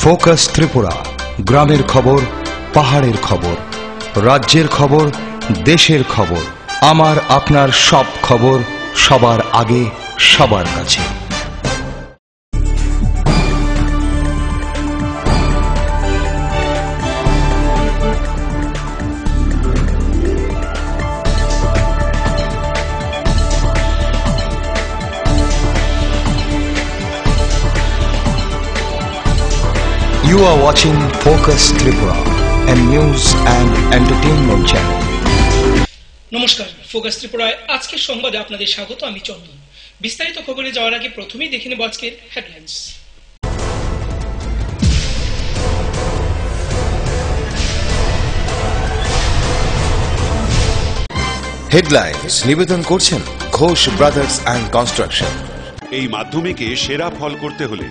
Focus Tripura, গ্রামের খবর, পাহাড়ের খবর, রাজ্যের খবর, দেশের খবর, আমার আপনার সব খবর সবার আগে সবার কাছে। You are watching Focus Tripura, a news and entertainment channel. নমস্কার, ফোকাস ত্রিপুরায় আজকের সংবাদে আপনাদের স্বাগত। আমি চন্দন। বিস্তারিত খবরে যাওয়ার আগে প্রথমেই দেখে নেব আজকের হেডলাইন্স। হেডলাইন্স নিবেদন করছেন ঘোষ ব্রাদার্স অ্যান্ড কনস্ট্রাকশন। এই মাধ্যমিকে সেরা ফল করতে হলে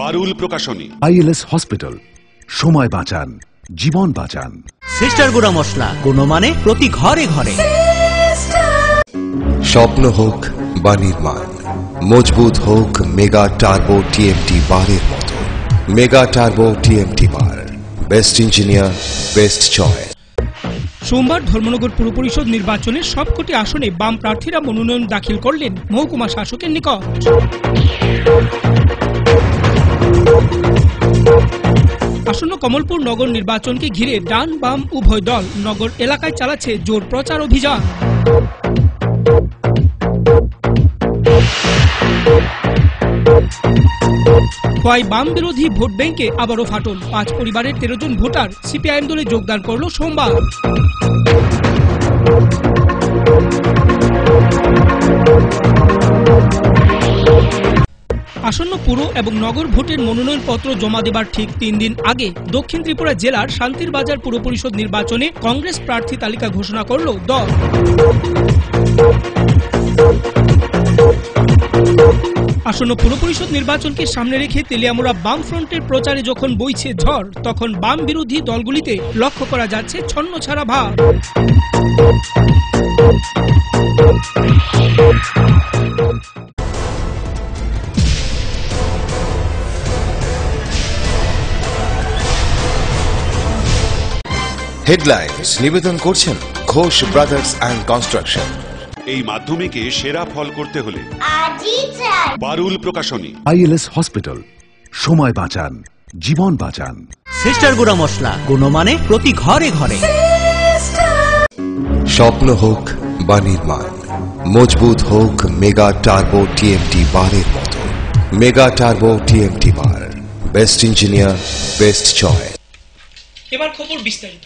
পারুল প্রকাশনী। আইএলএস হসপিটাল, সময় বাঁচান, জীবন বাঁচান। সিস্টার গুঁড়া মশলা, গুণমানে প্রতি ঘরে ঘরে। স্বপ্ন হোক বা নির্মাণ, মজবুত হোক মেগা টার্বো টিএমটি বারের মতো। মেগা টার্বো টিএমটি বার, বেস্ট ইঞ্জিনিয়ার, বেস্ট চয়েস। সোমবার ধর্মনগর পুর পরিষদ নির্বাচনের সবকটি আসনে বাম প্রার্থীরা মনোনয়ন দাখিল করলেন মহকুমা শাসকের নিকট। আসন্ন কমলপুর নগর নির্বাচনকে ঘিরে ডান বাম উভয় দল নগর এলাকায় চালাচ্ছে জোর প্রচার অভিযান। খোয়াই বাম বিরোধী ভোট ব্যাংকে আবারও ফাটল। 5 পরিবারের 13 জন ভোটার সিপিআইএম দলে যোগদান করল সোমবার। আসন্ন পুর এবং নগর ভোটের মনোনয়নপত্র জমা দেবার ঠিক 3 দিন আগে দক্ষিণ ত্রিপুরা জেলার শান্তির বাজার পুর পরিষদ নির্বাচনে কংগ্রেস প্রার্থী তালিকা ঘোষণা করল দল। আসন্ন পুর পরিষদ নির্বাচনকে সামনে রেখে তেলিয়ামুড়া বাম ফ্রন্টের প্রচারে যখন বইছে ঝড়, তখন বাম বিরোধী দলগুলিতে লক্ষ্য করা যাচ্ছে ছন্নছাড়া ভাব। হেডলাইন্স নিবেদন করছেন ঘোষ ব্রাদার্স অ্যান্ড কনস্ট্রাকশন। এই মাধ্যমিকে সেরা ফল করতে হলে পারুল প্রকাশনী। আইএলএস হসপিটাল, সময় বাঁচান, জীবন বাঁচান। সিস্টার গুঁড়া মশলা, গুণমানে প্রতি ঘরে ঘরে। স্বপ্ন হোক বা নির্মাণ, মজবুত হোক মেগা টার্বো টিএমটি বারের মতো। মেগা টার্বো টিএমটি বার, বেস্ট ইঞ্জিনিয়ার, বেস্ট চয়েস। এবার খবর বিস্তারিত।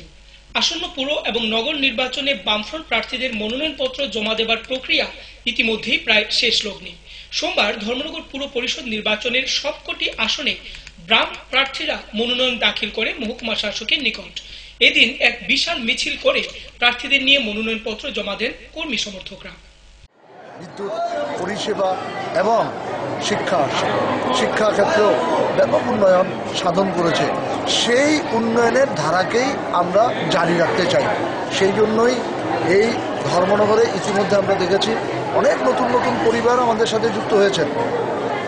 আসন্ন পুর এবং নগর নির্বাচনে বামফ্রন্ট প্রার্থীদের মনোনয়নপত্র জমা দেবার প্রক্রিয়া ইতিমধ্যেই প্রায় শেষ লগ্নে। সোমবার ধর্মনগর পুর পরিষদ নির্বাচনের সবকটি আসনে বাম প্রার্থীরা মনোনয়ন দাখিল করে মহকুমা শাসকের নিকট। এদিন এক বিশাল মিছিল করে প্রার্থীদের নিয়ে মনোনয়নপত্র জমা দেন কর্মী সমর্থকরা। বিদ্যুৎ পরিষেবা এবং শিক্ষা ক্ষেত্রেও ব্যাপক উন্নয়ন সাধন করেছে। সেই উন্নয়নের ধারাকেই আমরা জারি রাখতে চাই। সেই জন্যই এই ধর্মনগরে ইতিমধ্যে আমরা দেখেছি অনেক নতুন নতুন পরিবার আমাদের সাথে যুক্ত হয়েছেন।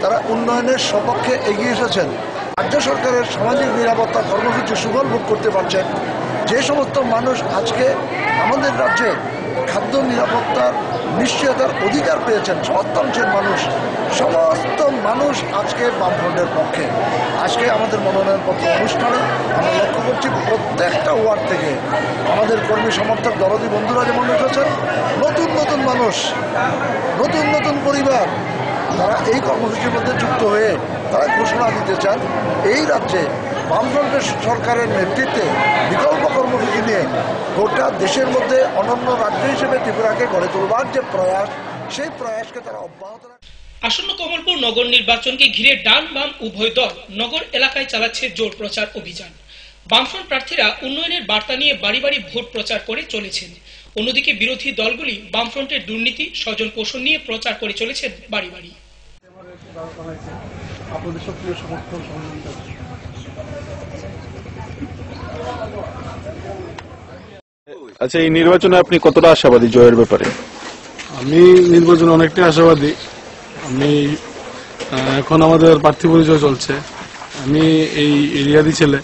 তারা উন্নয়নের সপক্ষে এগিয়ে এসেছেন। রাজ্য সরকারের সামাজিক নিরাপত্তা কর্মসূচি সুফল ভোগ করতে পারছেন। যে সমস্ত মানুষ আজকে আমাদের রাজ্যে খাদ্য নিরাপত্তার নিশ্চয়তার অধিকার পেয়েছেন, সমস্ত মানুষ আজকে বামফ্রন্টের পক্ষে। আজকে আমাদের মনোনয়নপত্র অনুষ্ঠানে আমরা লক্ষ্য করছি প্রত্যেকটা ওয়ার্ড থেকে আমাদের কর্মী সমর্থক দরদি বন্ধুরা যেমন এসেছেন, নতুন নতুন মানুষ, নতুন নতুন পরিবার, তারা এই কর্মসূচির মধ্যে যুক্ত হয়ে তারা ঘোষণা দিতে চান এই রাজ্যে বামফ্রন্টের সরকারের নেতৃত্বে বিকল্প কর্মসূচি নিয়ে গোটা দেশের মধ্যে অনন্য রাজ্য হিসেবে ত্রিপুরাকে গড়ে তোলবার যে প্রয়াস, সেই প্রয়াসকে তারা অব্যাহত রাখে। আসন্ন কমলপুর নগর নির্বাচনকে ঘিরে ডান বাম উভয় দল নগর এলাকায় চালাচ্ছে জোর প্রচার অভিযান। বামফ্রন্ট প্রার্থীরা উন্নয়নের বার্তা নিয়ে বাড়ি বাড়ি ভোট প্রচার করে চলেছেন। অন্যদিকে বিরোধী দলগুলি বামফ্রন্টের দুর্নীতি, স্বজন পোষণ নিয়ে প্রচার করে চলেছেন বাড়ি বাড়ি। আচ্ছা, এই নির্বাচনে আপনি কতটা আশাবাদী জয়ের ব্যাপারে? আমি নির্বাচনে অনেকটাই আশাবাদী। আমি এখন আমাদের প্রার্থী পরিচয় চলছে, আমি এই এরিয়ারই ছেলে,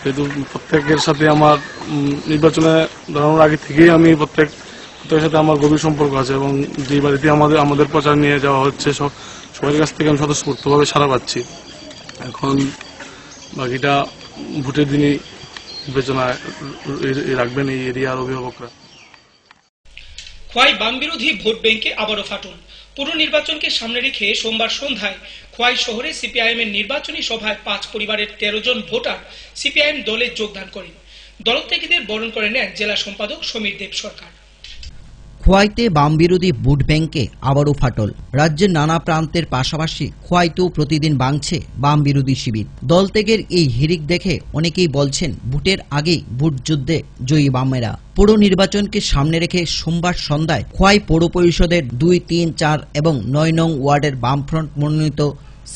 যেহেতু প্রত্যেকের সাথে আমার নির্বাচনে দাঁড়ানোর আগে থেকেই আমি প্রত্যেকের সাথে আমার গভীর সম্পর্ক আছে এবং যে বাড়িতে আমাদের প্রচার নিয়ে যাওয়া হচ্ছে সবার কাছ থেকে আমি স্বতঃস্ফূর্তভাবে সাড়া পাচ্ছি। এখন বাকিটা ভোটের দিনই বিবেচনায় রাখবেন এই এরিয়ার অভিভাবকরা। খোয়াই বাম বিরোধী ভোট ব্যাংকে আবারও ফাটল। পুর নির্বাচনকে সামনে রেখে সোমবার সন্ধ্যায় খোয়াই শহরে সিপিআইএম এর নির্বাচনী সভায় 5 পরিবারের 13 জন ভোটার সিপিআইএম দলে যোগদান করেন। দলত্যাগীদের বরণ করে নেন জেলা সম্পাদক সমীর দেব সরকার। খোয়াইতে বাম বিরোধী ভোট ব্যাংকে আবারও ফাটল। রাজ্যের নানা প্রান্তের পাশাপাশি খোয়াইতেও প্রতিদিন ভাঙছে বাম বিরোধী শিবির। দলত্যাগের এই হিড়িক দেখে অনেকেই বলছেন ভোটের আগেই ভোট যুদ্ধে জয়ী বামেরা। পৌর নির্বাচনকে সামনে রেখে সোমবার সন্ধ্যায় খোয়াই পৌর পরিষদের 2, 3, 4 এবং 9 নং ওয়ার্ডের বামফ্রন্ট মনোনীত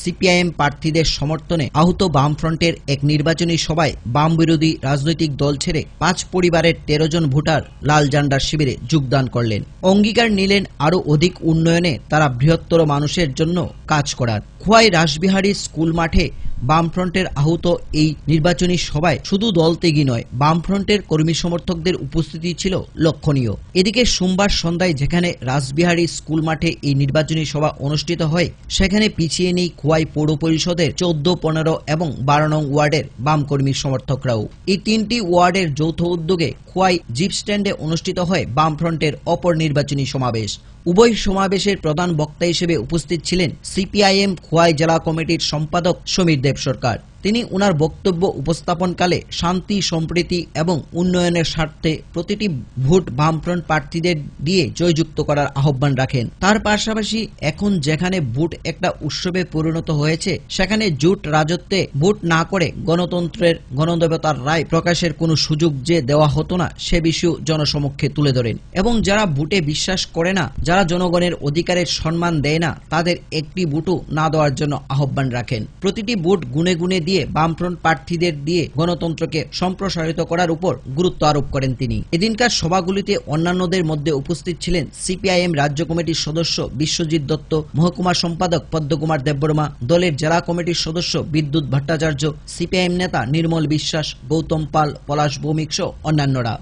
সিপিআইএম প্রার্থীদের সমর্থনে আহত বামফ্রন্টের এক নির্বাচনী সভায় বাম বিরোধী রাজনৈতিক দল ছেড়ে 5 পরিবারের 13 জন ভোটার লাল ঝান্ডার শিবিরে যোগদান করলেন। অঙ্গীকার নিলেন আরও অধিক উন্নয়নে তারা বৃহত্তর মানুষের জন্য কাজ করার। খোয়াই রাসবিহারী স্কুল মাঠে বামফ্রন্টের আহত এই নির্বাচনী সভায় শুধু দলত্যাগী নয়, বামফ্রন্টের কর্মী সমর্থকদের উপস্থিতি ছিল লক্ষণীয়। এদিকে সোমবার সন্ধ্যায় যেখানে রাসবিহারী স্কুল মাঠে এই নির্বাচনী সভা অনুষ্ঠিত হয়, সেখানে পিছিয়ে নেই খোয়াই পৌর পরিষদের 14, 15 এবং 12 নং ওয়ার্ডের বাম কর্মী সমর্থকরাও। এই 3টি ওয়ার্ডের যৌথ উদ্যোগে খোয়াই জিপ স্ট্যান্ডে অনুষ্ঠিত হয় বামফ্রন্টের অপর নির্বাচনী সমাবেশ। উভয় সমাবেশের প্রধান বক্তা হিসেবে উপস্থিত ছিলেন সিপিআইএম খোয়াই জেলা কমিটির সম্পাদক সমীর দেব সরকার। তিনি উনার বক্তব্য উপস্থাপনকালে শান্তি, সম্প্রীতি এবং উন্নয়নের স্বার্থে প্রতিটি ভোট বামফ্রন্ট প্রার্থীদের দিয়ে জয়যুক্ত করার আহ্বান রাখেন। তার পাশাপাশি এখন যেখানে ভোট একটা উৎসবে পরিণত হয়েছে, সেখানে জোট রাজত্বে ভোট না করে গণতন্ত্রের গণদেবতার রায় প্রকাশের কোনো সুযোগ যে দেওয়া হতো না, সে বিষয় জনসমক্ষে তুলে ধরেন এবং যারা ভোটে বিশ্বাস করে না, যারা জনগণের অধিকারের সম্মান দেয় না, তাদের একটি ভোটও না দেওয়ার জন্য আহ্বান রাখেন। প্রতিটি ভোট গুনে গুনে দিয়ে বামফ্রন্ট প্রার্থীদের দিয়ে গণতন্ত্রকে সম্প্রসারিত করার উপর গুরুত্ব আরোপ করেন তিনি। এদিনকার সভাগুলিতে অন্যান্যদের মধ্যে উপস্থিত ছিলেন সিপিআইএম রাজ্য কমিটির সদস্য বিশ্বজিৎ দত্ত, মহকুমা সম্পাদক পদ্মকুমার দেববর্মা, দলের জেলা কমিটির সদস্য বিদ্যুৎ ভট্টাচার্য, সিপিআইএম নেতা নির্মল বিশ্বাস, গৌতম পাল, পলাশ ভৌমিক সহ অন্যান্যরা।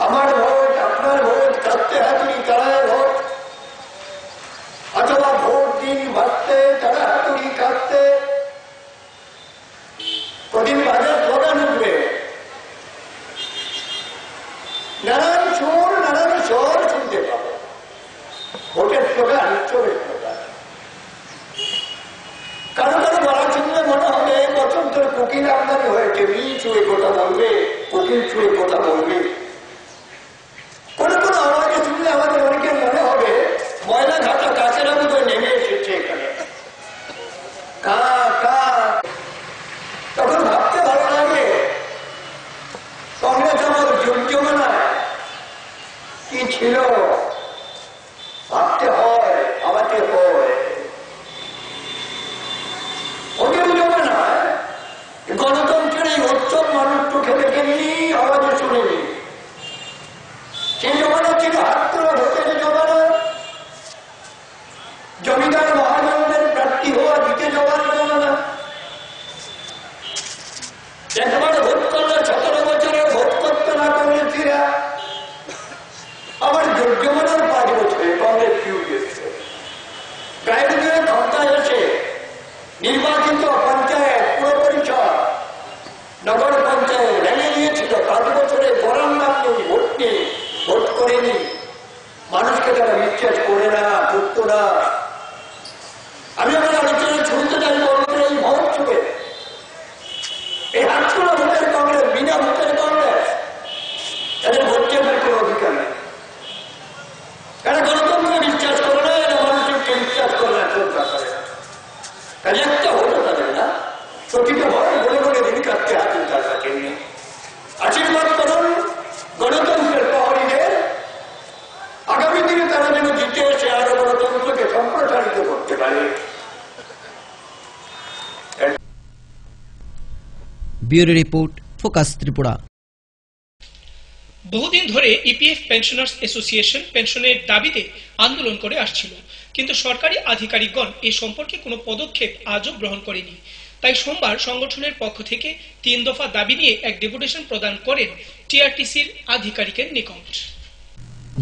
আমার ভোট, আপনার ভোট, কাটতে হাতুড়ি তারায় ভোট, অথবা ভোট দিন ভাবতে তারা হাতুড়ি কাটতে কদিন বাজে স্লোগান উঠবে, নানান সুর শুনতে পাবো। ভোটের স্লোগান, চোরের স্লোগান। কারো কারো বলা শুনলে মনে হবে বছর ধরে কোকিল আমদানি হয়েছে, চুয়ে কথা বলবে, কোকিল চুয়ে কথা বলবে। কোন কোন আওয়াজে শুনলে আমাদের অনেকের মনে হবে ময়লা ঘাটা কাছের মতো নেমে এসেছে এখানে, কা কা। তখন ভাবতে ভালো লাগে কংগ্রেস আমার জমজমানায় কি ছিল, ভাবতে হয়, আমাকে হয়। ওদের জমানায় গণতন্ত্রের এই উৎসব মানুষ চোখে দেখেনি, আওয়াজে শুনেনি। সেই জমানা ছিল হাত তোলা ভোটের জমানা, জমিদার মহাজনদের প্রার্থী হওয়া দিতে যাওয়ার জমানা। একবার ভোট করলে 17 বছরে ভোট করতে না কংগ্রেসীরা, আবার জমানার 5 বছরে কংগ্রেস ফিউ গেছে। প্রায় দিনে ক্ষমতায় এসে নির্বাচিত পঞ্চায়েত, পুর পরিষদ, নগর পঞ্চায়েত ভেঙে দিয়েছিল। 5 বছরে গরম নাম নেই, ভোট নেই, ভোট করেনি। মানুষকে তারা বিশ্বাস করে না, করতো না। আমি আমার আলোচনা শুনতে চাই বলতে এই মহোৎসবে এই হাতগুলো ভোটের কংগ্রেস, বিনা ভোটের কংগ্রেস, এদের ভোট চেনার কোনো অধিকার নেই। এরা গণতন্ত্রে বিশ্বাস করে না, এরা মানুষকে বিশ্বাস করে না, শ্রদ্ধা করে না। কাজে একটা হতে পারে না, প্রতিটা ভয় বলে বলে দিন কাটতে হাতের তার কাছে নিয়ে আশীর্বাদ করুন গণতন্ত্রের প্রহরীদের। আগামী দিনে তারা যেন জিতে এসে আরো গণতন্ত্রকে সম্প্রসারিত করতে পারে। Bureau report, focus Tripura. বহুদিন ধরে ইপিএফ পেনশনার্স অ্যাসোসিয়েশন পেনশনের দাবিতে আন্দোলন করে আসছিল, কিন্তু সরকারি আধিকারিকগণ এ সম্পর্কে কোনো পদক্ষেপ আজও গ্রহণ করেনি। তাই সোমবার সংগঠনের পক্ষ থেকে 3 দফা দাবি নিয়ে এক ডেপুটেশন প্রদান করেন টিআরটিসির আধিকারিকের নিকট।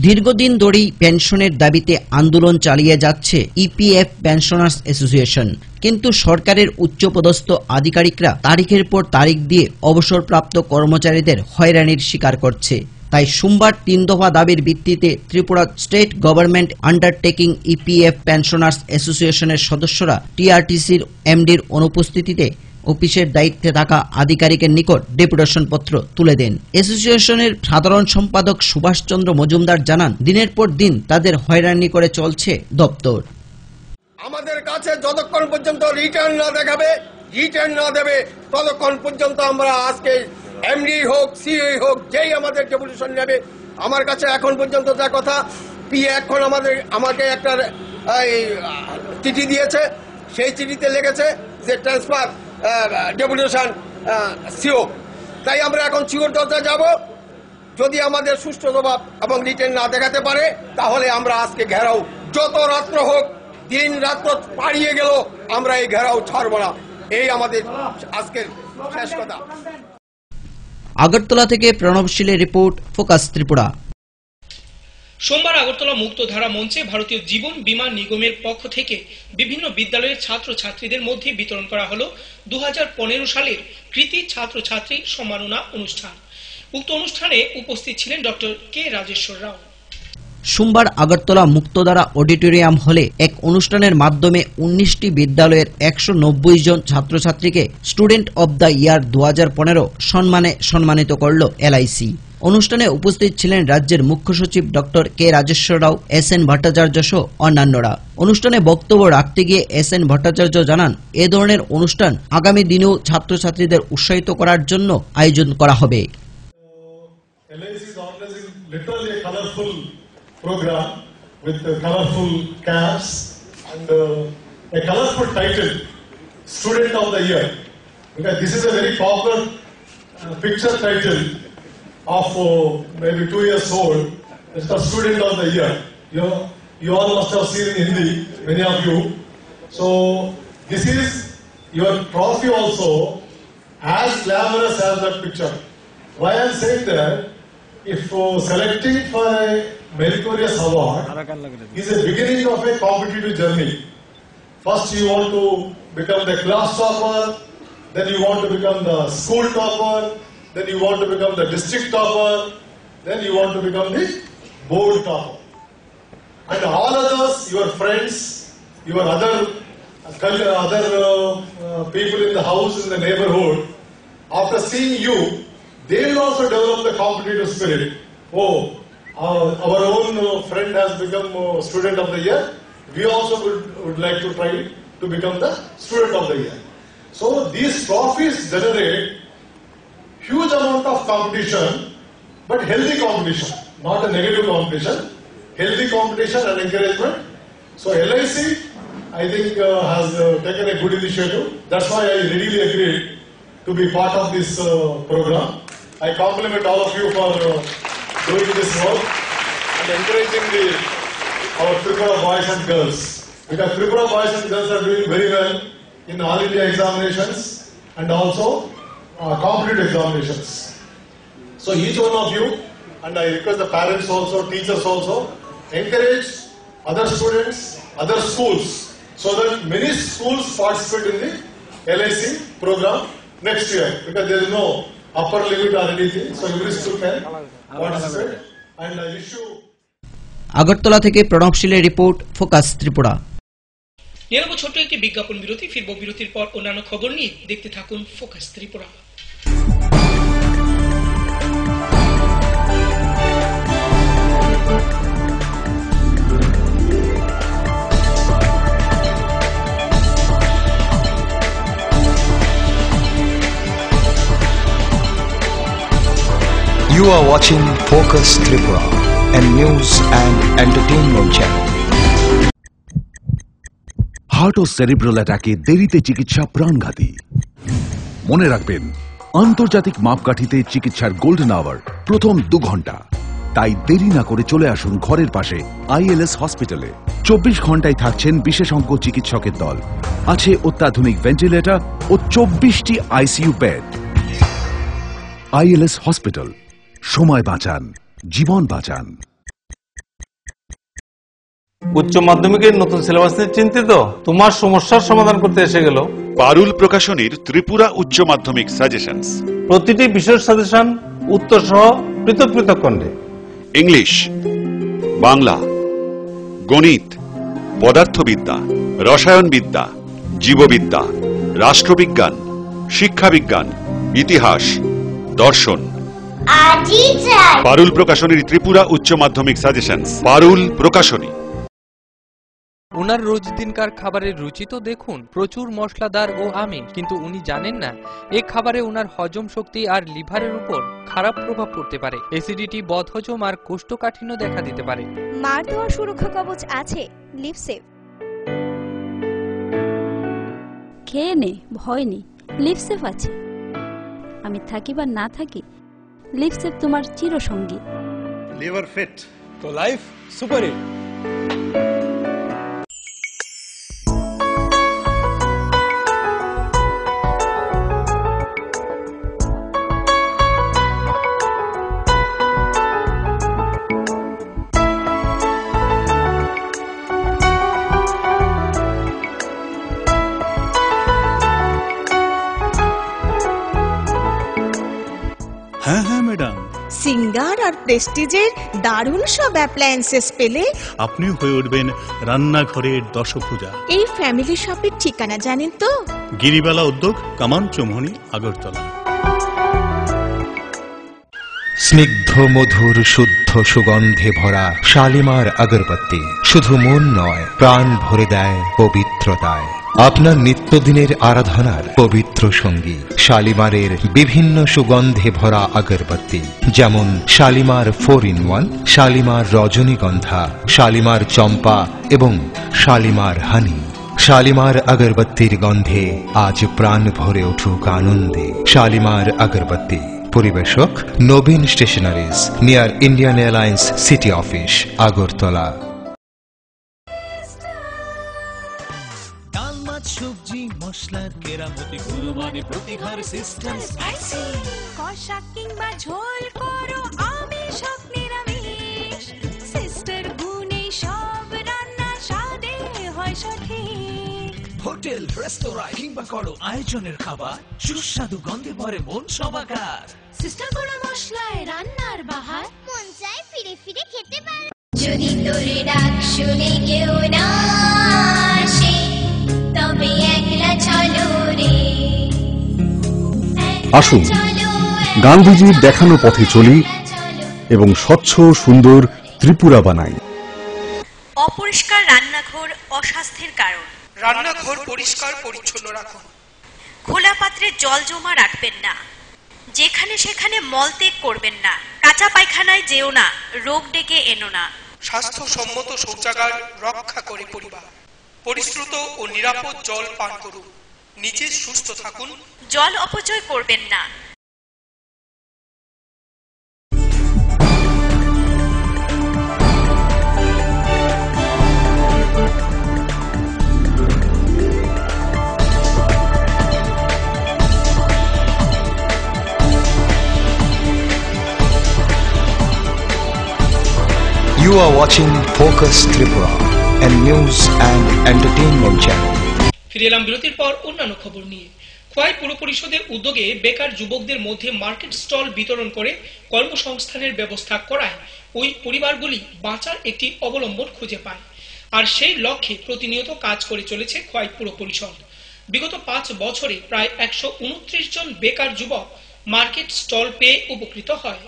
দীর্ঘদিন ধরেই পেনশনের দাবিতে আন্দোলন চালিয়ে যাচ্ছে ইপিএফ পেনশনার্স অ্যাসোসিয়েশন, কিন্তু সরকারের উচ্চপদস্থ আধিকারিকরা তারিখের পর তারিখ দিয়ে অবসরপ্রাপ্ত কর্মচারীদের হয়রানির শিকার করছে। তাই সোমবার 3 দফা দাবির ভিত্তিতে Tripura state government undertaking EPF pensioners অ্যাসোসিয়েশনের সদস্যরা টিআরটিসির এমডির অনুপস্থিতিতে অফিসের দায়িত্বে থাকা আধিকারিকের নিকট ডেপুটেশন পত্র তুলে দেন। অ্যাসোসিয়েশনের সাধারণ সম্পাদক সুভাষচন্দ্র মজুমদার জানান, দিনের পর দিন তাদের হয়রানি করে চলছে দপ্তর। আমাদের কাছে যতক্ষণ পর্যন্ত রিটার্ন না দেবে ততক্ষণ পর্যন্ত আমরা আজকে এমডি হোক সিইও হোক যেই আমাদের ডেপুটেশন নেবে, আমার কাছে এখন পর্যন্ত যা কথা এখন আমাকে একটা চিঠি দিয়েছে, সেই চিঠিতে লেগেছে যে ট্রান্সফার ডেপুটেশন সিও। তাই আমরা এখন সিওর দরজায় যাব, যদি আমাদের সুষ্ঠু জবাব এবং রিটার্ন না দেখাতে পারে তাহলে আমরা আজকে ঘেরাও, যত রাত্র হোক, দিন রাত্র পাড়িয়ে গেল, আমরা এই ঘেরাও ছাড়ব না। এই আমাদের আজকের শেষ কথা। আগরতলা থেকে প্রণবশীলের রিপোর্ট, ফোকাস ত্রিপুরা। সোমবার আগরতলা মুক্তধারা মঞ্চে ভারতীয় জীবন বীমা নিগমের পক্ষ থেকে বিভিন্ন বিদ্যালয়ের ছাত্রছাত্রীদের মধ্যে বিতরণ করা হলো 2015 সালের কৃতি ছাত্রছাত্রী সম্মাননা অনুষ্ঠান। উক্ত অনুষ্ঠানে উপস্থিত ছিলেন ডক্টর কে রাজেশ্বর রাও। সোমবার আগরতলা মুক্তধারা অডিটোরিয়াম হলে এক অনুষ্ঠানের মাধ্যমে 19টি বিদ্যালয়ের 190 জন ছাত্রছাত্রীকে স্টুডেন্ট অব দ্য ইয়ার 2015 সম্মানে সম্মানিত করল এলআইসি। অনুষ্ঠানে উপস্থিত ছিলেন রাজ্যের মুখ্য সচিব ডক্টর কে রাজেশ্বর রাও, এসএন ভট্টাচার্য সহ অন্যান্যরা। অনুষ্ঠানে বক্তব্য রাখতে গিয়ে এসএন ভট্টাচার্য জানান, এ ধরনের অনুষ্ঠান আগামী দিনেও ছাত্রছাত্রীদের উৎসাহিত করার জন্য আয়োজন করা হবে। Program with colorful caps and a colorful title, Student of the Year, because this is a very popular picture title of maybe 2 years old. It's the Student of the Year. You all must have seen in Hindi, many of you. So this is your trophy also, as glamorous as that picture. Why I'm saying that, if selecting for a meritorious award is a beginning of a competitive journey. First you want to become the class topper, then you want to become the school topper, then you want to become the district topper, then you want to become the board topper. And all others, your friends, your other people in the house, in the neighborhood, after seeing you, they will also develop the competitive spirit. Oh, our own friend has become student of the year. We also would like to try to become the student of the year. So these trophies generate huge amount of competition, but healthy competition, not a negative competition. Healthy competition and encouragement. So LIC, I think, has taken a good initiative. That's why I readily agreed to be part of this program. I compliment all of you for doing this work and encouraging our Tripura boys and girls, because Tripura boys and girls are doing very well in all India examinations and also competitive examinations. So each one of you, and I request the parents also, teachers also, encourage other students, other schools, so that many schools participate in the LIC program next year, because there is no upper limit or anything, so every school can participate. And I wish you. Agartala থেকে প্রণবশীলের report, focus Tripura. নিয়ে নেব ছোট্ট একটি বিজ্ঞাপন বিরতি। ফিরব বিরতির পর অন্যান্য খবর নিয়ে। দেখতে থাকুন focus Tripura. You are watching Focus Tripura, a news and entertainment channel. Heart ও সেরিব্রাল অ্যাটাকে দেরিতে চিকিৎসা প্রাণঘাতী। মনে রাখবেন, আন্তর্জাতিক মাপকাঠিতে চিকিৎসার গোল্ডেন আওয়ার প্রথম 2 ঘন্টা। তাই দেরি না করে চলে আসুন ঘরের পাশে আইএলএস হসপিটালে। 24 ঘন্টায় থাকছেন বিশেষজ্ঞ চিকিৎসকের দল, আছে অত্যাধুনিক ভেন্টিলেটর ও 24টি আইসিইউ বেড। আইএলএস হসপিটাল, সময় বাঁচান, জীবন বাঁচান। উচ্চ মাধ্যমিকের নতুন সিলেবাস নিয়ে চিন্তিত? তোমার সমস্যার সমাধান করতে এসে গেল পারুল প্রকাশনীর ত্রিপুরা উচ্চ মাধ্যমিক সাজেশনস। প্রতিটি বিষয়ের সাজেশন উত্তর সহ পৃথক পৃথক খণ্ডে। ইংলিশ, বাংলা, গণিত, পদার্থবিদ্যা, রসায়নবিদ্যা, জীববিদ্যা, রাষ্ট্রবিজ্ঞান, শিক্ষাবিজ্ঞান, ইতিহাস, দর্শন। পারুল প্রকাশনীর ত্রিপুরা উচ্চ মাধ্যমিক সাজেশনস। পারুল প্রকাশনী। ওনার রোজ দিনকার খাবারের রুচি তো দেখুন, প্রচুর মশলাদার ও আমিষ, কিন্তু উনি জানেন না এই খাবারে ওনার হজম শক্তি আর লিভারের উপর খারাপ প্রভাব পড়তে পারে। অ্যাসিডিটি, বদহজম আর কোষ্ঠকাঠিন্য দেখা দিতে পারে। মার দেওয়ার সুরক্ষা কবচ আছে লিভসেভ। খেয়ে নে, ভয় নেই, লিভসেভ আছে। আমি থাকি বা না থাকি, লিভসেভ তোমার চিরসঙ্গী। লিভার ফিট তো লাইফ সুপার হিট। হ্যাঁ হ্যাঁ ম্যাডাম, সিঙ্গার আর প্রেস্টিজের দারুণ সব অ্যাপ্লায়েন্সেস পেলে আপনি হয়ে উঠবেন রান্নাঘরের দশভুজা। এই ফ্যামিলি শপের ঠিকানা জানেন তো? গিরিবালা উদ্যোগ, কামান চৌমুহনী, আগরতলা। স্নিগ্ধ মধুর শুদ্ধ সুগন্ধে ভরা শালিমার আগরবাতি শুধু মন নয়, প্রাণ ভরে দেয় পবিত্রতায়। আপনার নিত্যদিনের আরাধনার পবিত্র সঙ্গী শালিমারের বিভিন্ন সুগন্ধে ভরা আগরবাতি, যেমন শালিমার 4-in-1, শালিমার রজনীগন্ধা, শালিমার চম্পা এবং শালিমার হানি। শালিমার আগরবাতির গন্ধে আজ প্রাণ ভরে উঠুক আনন্দে। শালিমার আগরবাতি। পরিবেশক Nabin stationeries, near Indian Airlines city office, Agartala. ডাল, মাছ, সবজি, মশলার কেরামতি, গুণমানে প্রতিভার সিস্টেম স্পাইসি। কষা কিংবা ঝোল করো আমিষ হোক নিরামিষ, সিস্টার গুণে সব রান্না স্বাদে হয় সঠিক। হোটেল, রেস্তোরাঁ কিংবা করো আয়োজনের খাবার, সুস্বাদু গন্ধে ভরে মন সবাকার। সিস্টার গুঁড়ো মশলায় রান্নার বাহার, মন চায় ফিরে ফিরে খেতে পারে। যদি তোর ডাক শুনে কেউ না আসে, তবে একলা চলো রে। আসুন গান্ধীজির দেখানো পথে চলি এবং স্বচ্ছ সুন্দর ত্রিপুরা বানাই। অপরিষ্কার রান্নাঘর অস্বাস্থ্যের কারণ। রান্নাঘর পরিষ্কার পরিচ্ছন্ন রাখুন। খোলা পাত্রে জল জমা রাখবেন না। যেখানে সেখানে মলত্যাগ করবেন না। কাঁচা পায়খানায় যেও না, রোগ ডেকে এনো না। স্বাস্থ্যসম্মত শৌচাগার রক্ষা করে পরিবার। পরিশ্রুত ও নিরাপদ জল পান করুন। নিজে সুস্থ থাকুন। জল অপচয় করবেন না। You are watching Focus Tripura, a news and entertainment channel. ফিরে এলাম বিরতির পর অন্যান্য খবর নিয়ে। খোয়াই পুর পরিষদের উদ্যোগে বেকার যুবকদের মধ্যে মার্কেট স্টল বিতরণ করে কর্মসংস্থানের ব্যবস্থা করায় ওই পরিবারগুলি বাঁচার একটি অবলম্বন খুঁজে পায়। আর সেই লক্ষ্যে প্রতিনিয়ত কাজ করে চলেছে খোয়াই পুর পরিষদ। বিগত 5 বছরে প্রায় 129 জন বেকার যুবক মার্কেট স্টল পেয়ে উপকৃত হয়।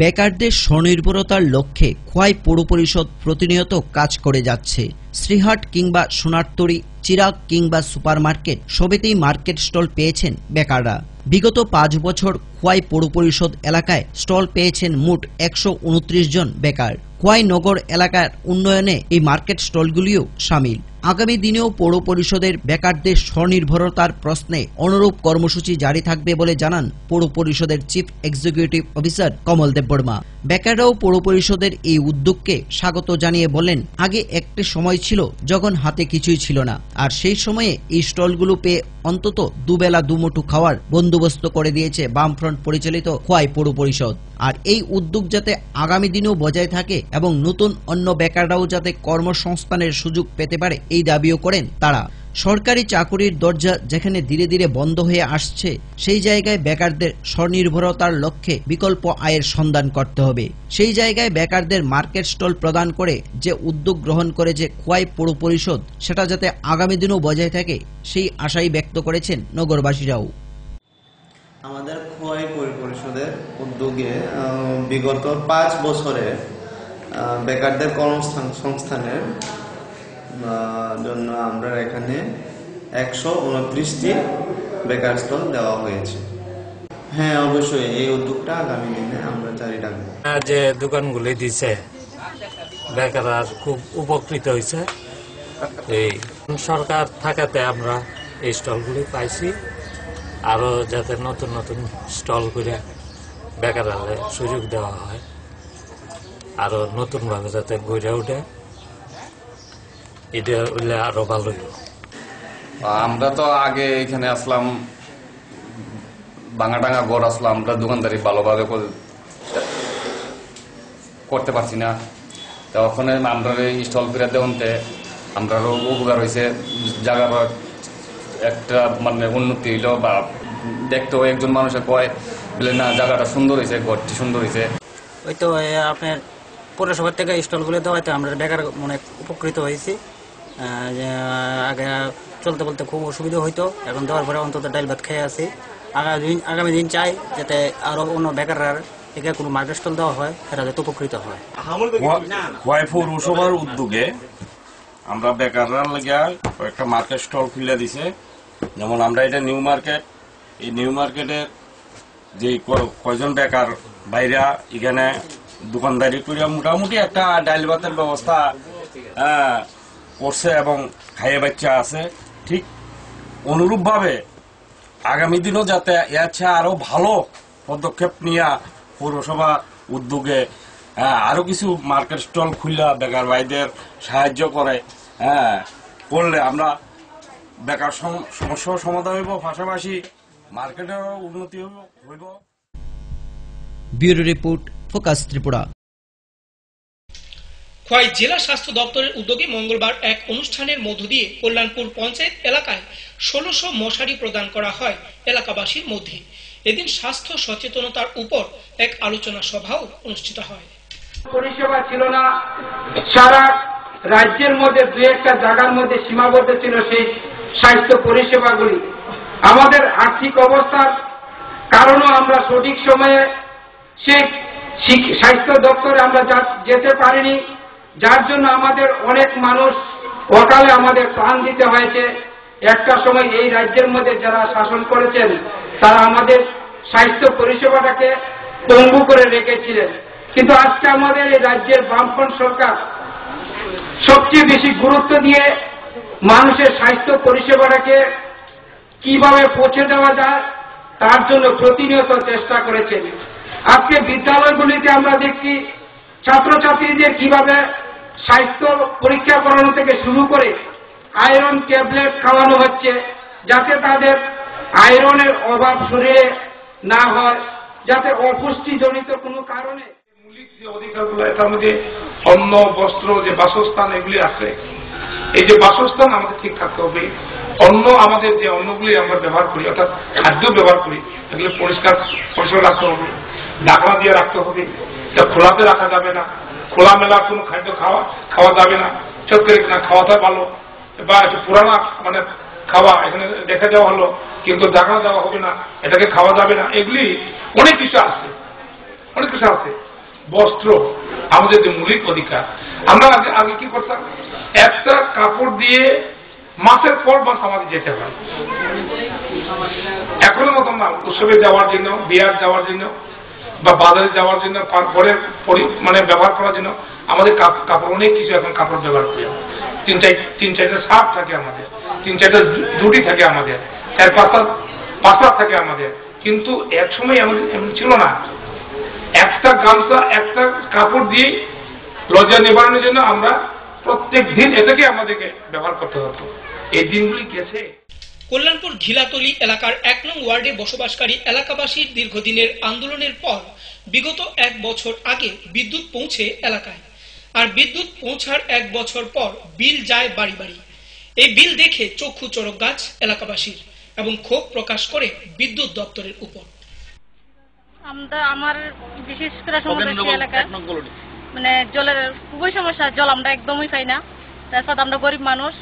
বেকারদের স্বনির্ভরতার লক্ষ্যে খোয়াই পৌর পরিষদ প্রতিনিয়ত কাজ করে যাচ্ছে। শ্রীহাট কিংবা সোনারতরী, চিরাগ কিংবা সুপারমার্কেট সবেতেই মার্কেট স্টল পেয়েছেন বেকাররা। বিগত 5 বছর খোয়াই পৌর পরিষদ এলাকায় স্টল পেয়েছেন মোট 129 জন বেকার। খোয়াই নগর এলাকার উন্নয়নে এই মার্কেট স্টলগুলিও শামিল। আগামী দিনেও পৌর পরিষদের বেকারদের স্বনির্ভরতার প্রশ্নে অনুরূপ কর্মসূচি জারি থাকবে বলে জানান পৌর পরিষদের চিফ এক্সিকিউটিভ অফিসার কমল দেববর্মা। বেকাররাও পৌর পরিষদের এই উদ্যোগকে স্বাগত জানিয়ে বলেন, আগে একটি সময় ছিল যখন হাতে কিছুই ছিল না, আর সেই সময়ে এই স্টলগুলো পেয়ে অন্তত দুবেলা দুমুঠো খাওয়ার বন্দোবস্ত করে দিয়েছে বামফ্রন্ট পরিচালিত খোয়াই পৌর পরিষদ। আর এই উদ্যোগ যাতে আগামী দিনেও বজায় থাকে এবং নতুন অন্য বেকাররাও যাতে কর্মসংস্থানের সুযোগ পেতে পারে এই দাবিও করেন তারা। সরকারি চাকুরির দরজা যেখানে ধীরে ধীরে বন্ধ হয়ে আসছে, সেই জায়গায় বেকারদের স্বনির্ভরতার লক্ষ্যে বিকল্প আয়ের সন্ধান করতে হবে। সেই জায়গায় বেকারদের মার্কেট স্টল প্রদান করে যে উদ্যোগ গ্রহণ করেছে খোয়াই পৌর পরিষদ, সেটা যাতে আগামী দিনেও বজায় থাকে সেই আশাই ব্যক্ত করেছেন নগরবাসীরাও। আমাদের খোয়াই পৌর পরিষদের উদ্যোগে বিগত 5 বছরে বেকারদের কর্মসংস্থানের জন্য আমরা এখানে 129টি বেকার স্টল দেওয়া হয়েছে। হ্যাঁ, অবশ্যই এই উদ্যোগটা আগামী দিনে আমরা জারি রাখবো। যে দোকানগুলি দিছে বেকাররা খুব উপকৃত হয়েছে। এই সরকার থাকাতে আমরা এই স্টলগুলি পাইছি, আরো যাতে নতুন নতুন স্টল করে বেকাররা সুযোগ দেওয়া হয়, আরো নতুন ভাবে যাতে গড়ে ওঠে, এটা হলে আরো ভালো হইব। আমরা তো আগে এখানে আসলাম, ভাঙা টাঙা গড় আসলাম, আমরা দোকানদারি ভালোভাবে করতে পারছি না। তো ওখানে আমরা স্টল ফিরে দেওয়াতে আমরারও উপকার হয়েছে, জায়গার একটা মানে উন্নতি হইল, বা দেখতেও একজন মানুষের কয় বলে না জায়গাটা সুন্দর হয়েছে, ঘরটি সুন্দর হয়েছে। ওই তো আপনার পৌরসভার থেকে স্টলগুলো দেওয়াতে আমরা বেকার অনেক উপকৃত হয়েছি। আগে চলতে বলতে খুব অসুবিধা হইতো, এখন দেওয়ার পরে অন্তত ডাল ভাত খেয়ে আছি। আগামী দিন চাই যাতে আরো অন্য বেকাররা এখানে কোনো মার্কেট স্টল দেওয়া হয়, এরা যাতে উপকৃত হয়। খোয়াই পৌরসভার উদ্যোগে আমরা বেকাররা লেগে একটা মার্কেট স্টল খুলে দিছে। যেমন আমরা এটা নিউ মার্কেট, এই নিউ মার্কেটের যে কয়জন বেকার বাইরা এখানে দোকানদারি করে মোটামুটি একটা ডাল ভাতের ব্যবস্থা করছে এবং খাইয়ে বাচ্চা আছে। ঠিক অনুরূপ ভাবে আগামী দিনও যাতে এর চেয়ে আরো ভালো পদক্ষেপ নিয়ে পৌরসভা উদ্যোগে আরো কিছু মার্কেট স্টল খুলে বেকার ভাইদের সাহায্য করে করলে আমরা বেকার সমস্যার সমাধান হইব, পাশাপাশি মার্কেটেরও উন্নতি হইব। Bureau report, focus Tripura. Khowai জেলা স্বাস্থ্য দপ্তরের উদ্যোগে মঙ্গলবার এক অনুষ্ঠানের মধ্য দিয়ে কল্যাণপুর পঞ্চায়েত এলাকায় 1600 মশারি প্রদান করা হয় এলাকাবাসীর মধ্যে। এদিন স্বাস্থ্য সচেতনতার উপর এক আলোচনা সভাও অনুষ্ঠিত হয়। পরিষেবা ছিল না, সারা রাজ্যের মধ্যে 2-1টা জায়গার মধ্যে সীমাবদ্ধ ছিল সেই স্বাস্থ্য পরিষেবাগুলি। আমাদের আর্থিক অবস্থার কারণে আমরা সঠিক সময়ে সেই স্বাস্থ্য দপ্তরে আমরা যেতে পারিনি, যার জন্য আমাদের অনেক মানুষ অকালে আমাদের প্রাণ দিতে হয়েছে। একটা সময় এই রাজ্যের মধ্যে যারা শাসন করেছেন তারা আমাদের স্বাস্থ্য পরিষেবাটাকে পঙ্গু করে রেখেছিলেন, কিন্তু আজকে আমাদের এই রাজ্যের বামফ্রন্ট সরকার সবচেয়ে বেশি গুরুত্ব দিয়ে মানুষের স্বাস্থ্য পরিষেবাটাকে কিভাবে পৌঁছে দেওয়া যায় তার জন্য প্রতিনিয়ত চেষ্টা করেছেন। আজকে বিদ্যালয়গুলিতে আমরা দেখছি ছাত্রছাত্রীদের কিভাবে স্বাস্থ্য পরীক্ষা করানো থেকে শুরু করে আয়রন ট্যাবলেট খাওয়ানো হচ্ছে, যাতে তাদের আয়রনের অভাব শরীরে না হয়, যাতে অপুষ্টিজনিত কোনো কারণে মৌলিক যে অধিকারগুলো এটার মধ্যে অন্ন, বস্ত্র, যে বাসস্থান এগুলি আছে, এই যে বাসস্থান আমাদের ঠিক থাকতে হবে। অন্ন, আমাদের যে অন্নগুলি আমরা ব্যবহার করি অর্থাৎ খাদ্য ব্যবহার করি এগুলি পরিষ্কার পরিষ্কার রাখতে হবে, ঢাকনা দিয়ে রাখতে হবে, এটা খোলাতে রাখা যাবে না, খোলামেলা কোনো খাদ্য খাওয়া যাবে না, চক্করে কিনা খাওয়াতে ভালো, বা একটু পুরানা মানে খাওয়া এখানে দেখা যাওয়া হলো কিন্তু ঢাকনা দেওয়া হবে না, এটাকে খাওয়া যাবে না। এগুলি অনেক কিছু আছে, অনেক কিছু আছে। বস্ত্র আমাদের যে মৌলিক অধিকার। আমরা আগে কি করতাম, একটা কাপড় দিয়ে মাসের পর মাস আমাদের যেতে হয়, এখনো মতন না। উৎসবে যাওয়ার জন্য, বিয়ার যাওয়ার জন্য বা বাজারে যাওয়ার জন্য ঘরের মানে ব্যবহার করার জন্য আমাদের কাপড় অনেক কিছু এখন কাপড় ব্যবহার করি। তিন চারটা শার্ট থাকে আমাদের, 3-4টা জুটি থাকে আমাদের, 4-5টা থাকে আমাদের। কিন্তু এক সময় এমন ছিল না, একটা গামছা একটা কাপড় দিয়ে লজ্জা নিবারণের জন্য আমরা প্রত্যেক দিন এটাকে আমাদেরকে ব্যবহার করতে হতো। এই দিনগুলি গেছে। কল্যাণপুর ঘিলাতলি এলাকার 1 নং ওয়ার্ডে বসবাসকারী এলাকাবাসীর দীর্ঘদিনের আন্দোলনের পর বিগত 1 বছর আগে বিদ্যুৎ পৌঁছে এলাকায়। আর বিদ্যুৎ পৌঁছার 1 বছর পর বিল যায় বাড়ি বাড়ি। এই বিল দেখে চক্ষু চড়ক গাছ এলাকাবাসীর এবং ক্ষোভ প্রকাশ করে বিদ্যুৎ দপ্তরের উপর। আমার বিশেষ করে সমস্যা এলাকায় মানে জলের খুবই সমস্যা, জল আমরা একদমই পাই না। তারপর আমরা গরিব মানুষ,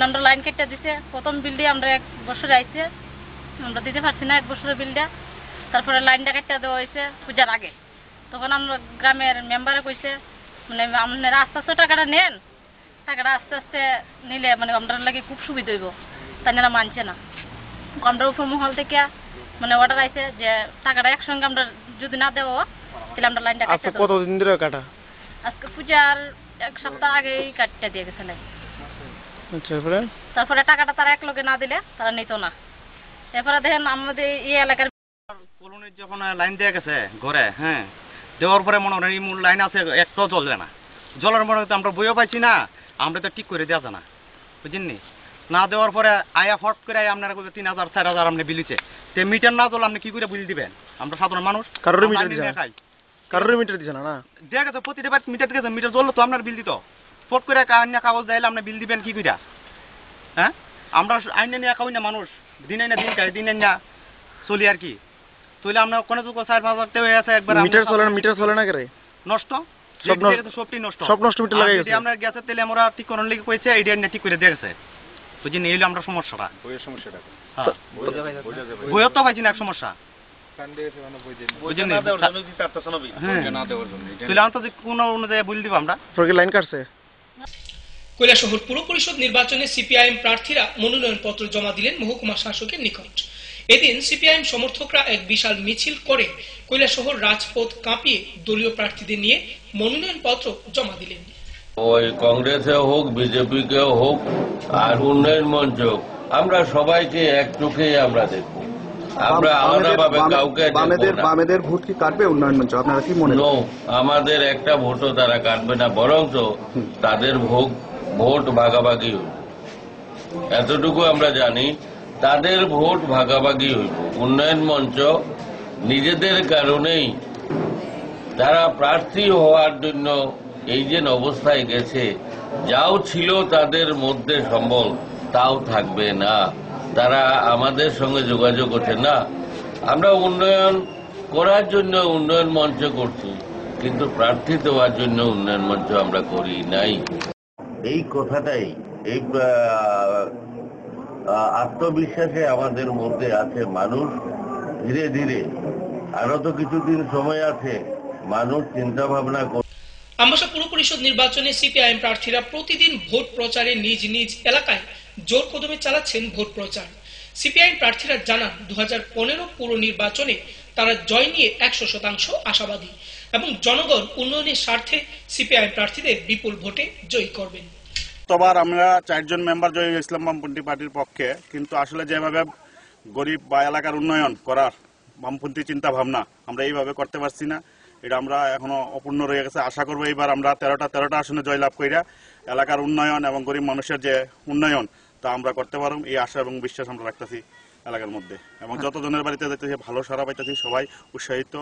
আমরা লাইন কেটে দিছে। প্রথম বিল দিয়ে আমরা 1 বছর আইছে, আমরা দিতে পারছি না 1 বছরের বিলটা। তারপরে লাইনটা কেটে দেওয়া হয়েছে পূজার আগে। তখন আমরা গ্রামের মেম্বারে কইছে মানে আপনারা আস্তে আস্তে টাকাটা নেন, টাকাটা আস্তে আস্তে নিলে মানে আমরা লাগে খুব সুবিধা হইব। তারা মানছে না। আমরা উপমহল থেকে মানে অর্ডার আইছে যে টাকাটা একসঙ্গে আমরা যদি না দেবো তাহলে আমরা লাইনটা কাটতে দেব। কতদিন ধরে কাটা? আজকে পূজার 1 সপ্তাহ আগেই কাটতে দিয়ে গেছে। তারপরে টাকাটা তারা এক লগে না দিলে তারা নিত না। এরপরে দেখেন আমাদের এই এলাকার কলোনির যখন লাইন দেওয়া গেছে ঘরে, হ্যাঁ, দেওয়ার পরে মনে হয় মূল লাইন আছে একটাও চলবে না। জলের মনে হয় আমরা বইও পাইছি না, আমরা তো ঠিক করে দেওয়া যায় না, বুঝলেন না। দেওয়ার পরে আয়া ফট করে আপনারা 3000 4000 আপনি বিলিছে। তে মিটার না চলে আপনি কি করে বিল দিবেন? আমরা সাধারণ মানুষ, কারোর মিটার দিছে না না দেখা গেছে প্রতিটা মিটার গেছে, মিটার জ্বললো তো আপনার বিল দিত। ফট করে কাগজ দিলে আপনি বিল দিবেন কি করে? হ্যাঁ, আমরা আইনে নিয়ে খাওয়াই না মানুষ, দিন আইনা দিন খাই, দিন আইনা চলি আর কি। তাহলে আমরা কোনো 4-5 টাকা হয়ে আছে একবার। মিটার চলে না করে নষ্ট, সবটি নষ্ট, সব নষ্ট মিটার লাগাই গেছে। আমরা গ্যাসের তেলে আমরা ঠিক করার লেগে কইছে, এই ডিজাইনটা ঠিক করে দিয়ে গেছে, বুঝছেন। এই হলো আমরা সমস্যাটা, বইয়ের সমস্যাটা। হ্যাঁ, বইও তো পাইছি না এক সমস্যা, বুঝছেন। তাহলে আমরা তো কোনো অনুযায়ী বলে দিব আমরা লাইন কাটছে। কৈলাসহর পুর পরিষদ নির্বাচনে সিপিআইএম প্রার্থীরা মনোনয়নপত্র জমা দিলেন মহকুমা শাসকের নিকট। এদিন সিপিআইএম সমর্থকরা এক বিশাল মিছিল করে কৈলাসহর রাজপথ কাঁপিয়ে দলীয় প্রার্থীদের নিয়ে মনোনয়নপত্র জমা দিলেন। ওই কংগ্রেসে হোক, বিজেপি কে হোক, আর উন্নয়ন মঞ্চ, আমরা সবাইকে এক চোখে আমরা দেখবো। আমরা আলাদাভাবে কাউকে বামেদের ভোট কি কাটবে উন্নয়ন মঞ্চ? আপনারা কি মনে করেন? আমাদের একটা ভোটও তারা কাটবে না, বরঞ্চ তাদের ভোট ভাগাভাগি হইব। এতটুকু আমরা জানি, তাদের ভোট ভাগাভাগি হইব। উন্নয়ন মঞ্চ নিজেদের কারণেই তারা প্রার্থী হওয়ার জন্য এই যে অবস্থায় গেছে, যাও ছিল তাদের মধ্যে সম্বল তাও থাকবে না। তারা আমাদের সঙ্গে যোগাযোগ করছে না। আমরা উন্নয়ন করার জন্য উন্নয়ন মঞ্চ করছি, কিন্তু প্রার্থী দেওয়ার জন্য উন্নয়ন মঞ্চ আমরা করি নাই। এই কথাটাই, এই আত্মবিশ্বাসে আমাদের মধ্যে আছে। মানুষ ধীরে ধীরে, আরো তো কিছুদিন সময় আছে, মানুষ চিন্তা ভাবনা করে। আমবাসা পুর পরিষদ নির্বাচনে সিপিআইএম প্রার্থীরা প্রতিদিন ভোট প্রচারে নিজ নিজ এলাকায় জোর কদমে চালাচ্ছেন ভোট প্রচার। সিপিআইএম প্রার্থীরা জানান 2015 পুর নির্বাচনে তারা জয় নিয়ে 100% আশাবাদী এবং জনগণ উন্নয়নের স্বার্থে সিপিআইএম প্রার্থীদের বিপুল ভোটে জয়ী করবেন। গতবার আমরা 4 জন মেম্বার জয়ী হয়েছিলাম বামপন্থী পার্টির পক্ষে, কিন্তু আসলে যেভাবে গরিব বা এলাকার উন্নয়ন করার বামপন্থী চিন্তা ভাবনা আমরা এইভাবে করতে পারছি না। এটা আমরা এখনো অপূর্ণ রয়ে গেছে। আশা করবো এইবার আমরা 13টা আসনে জয়লাভ কইরা এলাকার উন্নয়ন এবং গরিব মানুষের যে উন্নয়ন তা আমরা করতে পারব, এই আশা এবং বিশ্বাস আমরা রাখতেছি এলাকার মধ্যে। এবং যতজনের বাড়িতে যেতেছি ভালো সারা পাইতেছি, সবাই উৎসাহিত